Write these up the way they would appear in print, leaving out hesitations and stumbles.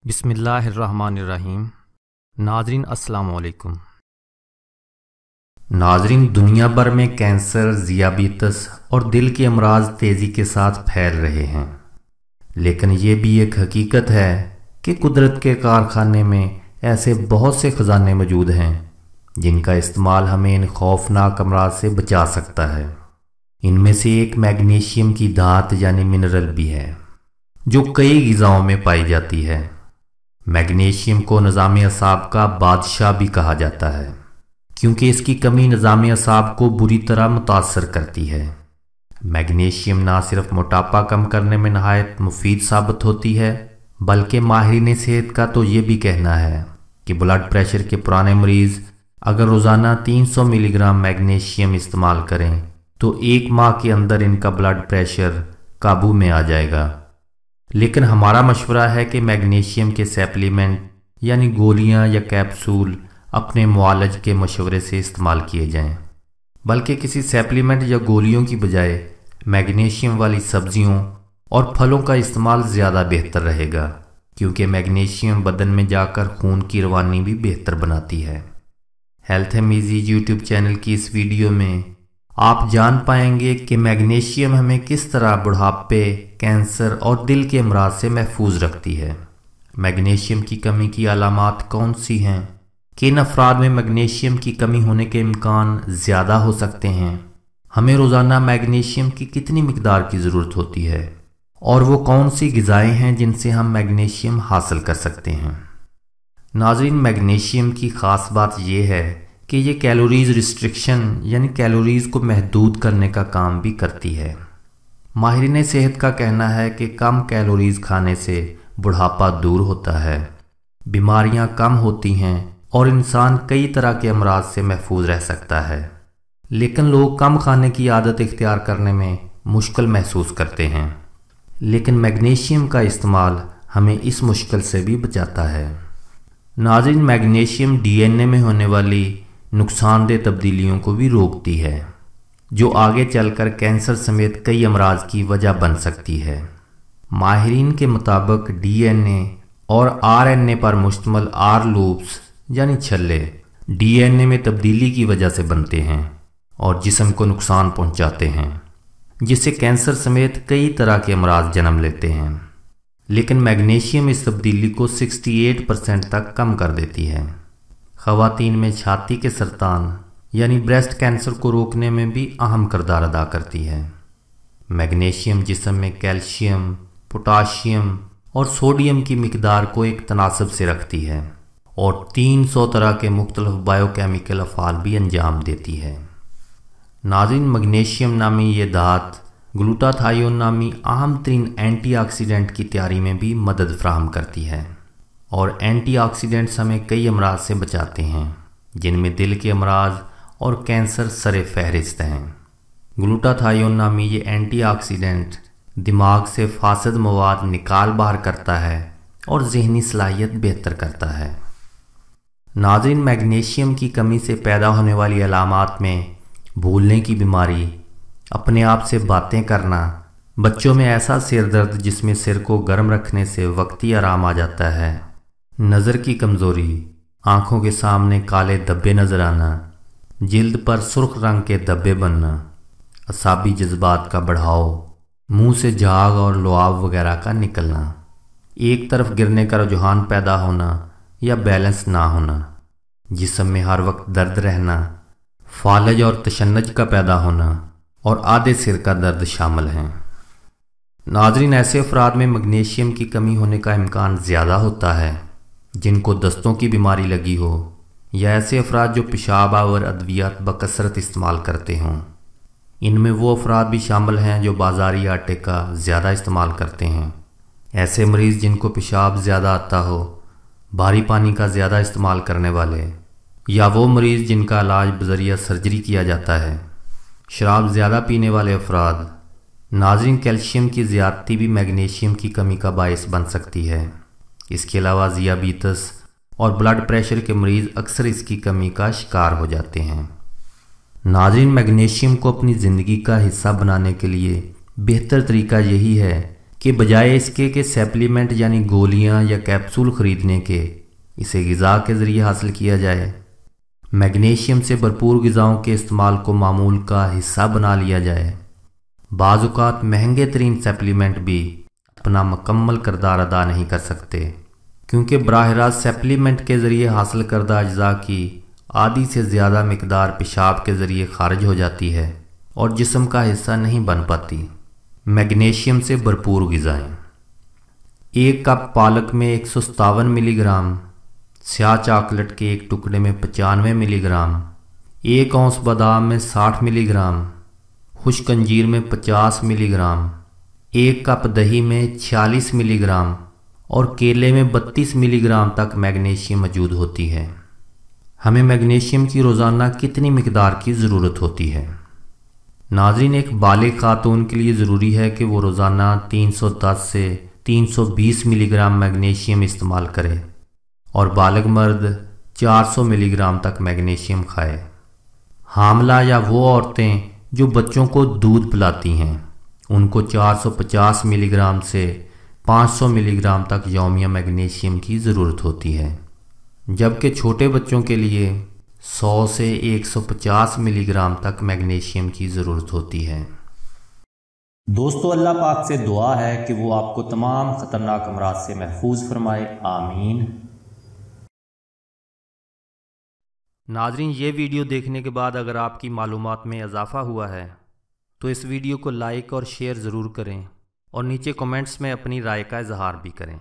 बिस्मिल्लाहिर्रहमानिर्रहीम। नाज़रीन अस्सलाम वालेकुम। नाज़रीन, दुनिया भर में कैंसर, ज़ियाबीतस और दिल के अमराज तेज़ी के साथ फैल रहे हैं, लेकिन ये भी एक हकीकत है कि कुदरत के कारखाने में ऐसे बहुत से ख़जाने मौजूद हैं जिनका इस्तेमाल हमें इन खौफनाक अमराज से बचा सकता है। इनमें से एक मैग्नीशियम की धात यानी मिनरल भी है, जो कई ग़िज़ाओं में पाई जाती है। मैग्नीशियम को निज़ाम असाब का बादशाह भी कहा जाता है, क्योंकि इसकी कमी निज़ाम असाब को बुरी तरह मुतासर करती है। मैग्नीशियम ना सिर्फ मोटापा कम करने में नहायत मुफीद साबित होती है, बल्कि माहिरीन सेहत का तो ये भी कहना है कि ब्लड प्रेशर के पुराने मरीज़ अगर रोज़ाना 300 मिलीग्राम मैग्नीशियम इस्तेमाल करें तो 1 माह के अंदर इनका ब्लड प्रेशर काबू में आ जाएगा। लेकिन हमारा मशवरा है कि मैग्नीशियम के सप्लीमेंट यानी गोलियां या कैप्सूल अपने मुआलज के मशवरे से इस्तेमाल किए जाएं, बल्कि किसी सप्लीमेंट या गोलियों की बजाय मैग्नीशियम वाली सब्जियों और फलों का इस्तेमाल ज़्यादा बेहतर रहेगा, क्योंकि मैग्नीशियम बदन में जाकर खून की रवानी भी बेहतर बनाती है। Health M easy YouTube channel की इस वीडियो में आप जान पाएंगे कि मैग्नीशियम हमें किस तरह बुढ़ापे, कैंसर और दिल के अमराज से महफूज रखती है। मैग्नीशियम की कमी की अलामात कौन सी हैं, किन अफराद में मैग्नीशियम की कमी होने के इम्कान ज़्यादा हो सकते हैं, हमें रोज़ाना मैग्नीशियम की कितनी मिकदार की ज़रूरत होती है, और वो कौन सी ग़िज़ाएँ हैं जिनसे हम मैग्नीशियम हासिल कर सकते हैं। नाज़रीन, मैग्नीशियम की ख़ास बात यह है कि ये कैलोरीज़ रिस्ट्रिक्शन यानी कैलोरीज़ को महदूद करने का काम भी करती है। माहिरीन सेहत का कहना है कि कम कैलोरीज़ खाने से बुढ़ापा दूर होता है, बीमारियां कम होती हैं और इंसान कई तरह के अमराज से महफूज रह सकता है। लेकिन लोग कम खाने की आदत इख्तियार करने में मुश्किल महसूस करते हैं, लेकिन मैग्नीशियम का इस्तेमाल हमें इस मुश्किल से भी बचाता है। नाज़रीन, मैग्नीशियम डीएनए में होने वाली नुकसानदेह तब्दीलियों को भी रोकती है, जो आगे चलकर कैंसर समेत कई अमराज की वजह बन सकती है। माहिरीन के मुताबिक डीएनए और आरएनए पर मुश्तमिल आर लूप्स यानी छल्ले डीएनए में तब्दीली की वजह से बनते हैं और जिस्म को नुकसान पहुंचाते हैं, जिससे कैंसर समेत कई तरह के अमराज जन्म लेते हैं। लेकिन मैग्नीशियम इस तब्दीली को 68% तक कम कर देती है। ख़वातीन में छाती के सरतान यानी ब्रेस्ट कैंसर को रोकने में भी अहम किरदार अदा करती है। मैग्नीशियम जिस्म में कैल्शियम, पोटाशियम और सोडियम की मिकदार को एक तनासब से रखती है और 300 तरह के मुख्तलिफ बायोकेमिकल अफ़आल भी अंजाम देती है। नाज़रीन, मैग्नीशियम नामी ये धात ग्लूटाथायोन नामी अहम तरीन एंटीऑक्सीडेंट की तैयारी में भी मदद फ़राहम करती है, और एंटीऑक्सीडेंट्स हमें कई अमराज से बचाते हैं, जिनमें दिल के अमराज और कैंसर सरे फहरिस्त हैं। ग्लूटाथायोन नामी ये एंटीऑक्सीडेंट दिमाग से फासिद मवाद निकाल बाहर करता है और जहनी सलाहियत बेहतर करता है। नाज़रीन, मैग्नीशियम की कमी से पैदा होने वाली अलामात में भूलने की बीमारी, अपने आप से बातें करना, बच्चों में ऐसा सिर दर्द जिसमें सिर को गर्म रखने से वक्ती आराम आ जाता है, नज़र की कमज़ोरी, आँखों के सामने काले धब्बे नज़र आना, जिल्द पर सुर्ख रंग के धब्बे बनना, असाबी जज्बात का बढ़ाव, मुंह से झाग और लुआब वगैरह का निकलना, एक तरफ गिरने का रुझान पैदा होना या बैलेंस ना होना, जिस्म में हर वक्त दर्द रहना, फालज और तशन्नुज का पैदा होना और आधे सिर का दर्द शामिल हैं। नाज़रीन, ऐसे अफराद में मैग्नीशियम की कमी होने का इम्कान ज़्यादा होता है जिनको दस्तों की बीमारी लगी हो, या ऐसे अफराद जो पेशाब आवर अद्वियात बकसरत इस्तेमाल करते हों। इनमें वो अफराद भी शामिल हैं जो बाज़ारी आटे का ज़्यादा इस्तेमाल करते हैं, ऐसे मरीज़ जिनको पेशाब ज़्यादा आता हो, भारी पानी का ज़्यादा इस्तेमाल करने वाले, या वो मरीज़ जिनका इलाज बज़रिया सर्जरी किया जाता है, शराब ज़्यादा पीने वाले अफराद। नाज़रीन, कैल्शियम की ज़्यादती भी मैग्नीशियम की कमी का बायस बन सकती है। इसके अलावा ज़ियाबीतस और ब्लड प्रेशर के मरीज़ अक्सर इसकी कमी का शिकार हो जाते हैं। नाज़रीन, मैग्नीशियम को अपनी ज़िंदगी का हिस्सा बनाने के लिए बेहतर तरीका यही है کہ بجائے اس کے سپلیمنٹ یعنی گولیاں یا کیپسول خریدنے کے اسے غذا کے ذریعے حاصل کیا جائے۔ میگنیشیم سے بھرپور غذاؤں کے استعمال کو معمول کا حصہ بنا لیا جائے۔ بعض اوقات مہنگے ترین سپلیمنٹ بھی اپنا مکمل کردار ادا نہیں کر سکتے، کیونکہ براہ راست سپلیمنٹ کے ذریعے حاصل کردہ اجزاء کی آدھی سے زیادہ مقدار پیشاب کے ذریعے خارج ہو جاتی ہے اور جسم کا حصہ نہیں بن پاتی۔ میگنیشیم سے بھرپور غذائیں: 1 کپ پالک میں 157 ملی گرام، سیاہ چاکلیٹ کے ایک ٹکڑے میں 95 ملی گرام، 1 اونس بادام میں 60 ملی گرام، خشک انجیر میں 50 ملی گرام، 1 کپ دہی میں 46 ملی گرام اور کیلے میں 32 ملی گرام تک میگنیشیم موجود ہوتی ہے۔ ہمیں میگنیشیم کی روزانہ کتنی مقدار کی ضرورت ہوتی ہے؟ ناظرین، ایک بالغ خاتون کے لیے ضروری ہے کہ وہ روزانہ 310 سے 320 ملی گرام میگنیشیم استعمال کرے اور بالغ مرد 400 ملی گرام تک میگنیشیم کھائے۔ حاملہ یا وہ عورتیں جو بچوں کو دودھ پلاتی ہیں ان کو 450 ملی گرام سے 500 ملی گرام تک یومیہ میگنیشیم کی ضرورت ہوتی ہے، جبکہ چھوٹے بچوں کے لیے 100 سے 150 ملی گرام تک میگنیشیم کی ضرورت ہوتی ہے۔ دوستو، اللہ پاک سے دعا ہے کہ وہ آپ کو تمام خطرناک امراض سے محفوظ فرمائے، آمین۔ ناظرین، یہ ویڈیو دیکھنے کے بعد اگر آپ کی معلومات میں اضافہ ہوا ہے تو اس ویڈیو کو لائک اور شیئر ضرور کریں اور نیچے کمنٹس میں اپنی رائے کا اظہار بھی کریں،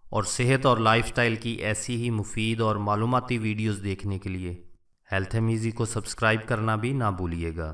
اور صحت اور لائف سٹائل کی ایسی ہی مفید اور معلوماتی ویڈیوز دیکھنے کے لیے ہیلتھ ایم ایزی کو سبسکرائب کرنا بھی نہ بھولیے گا۔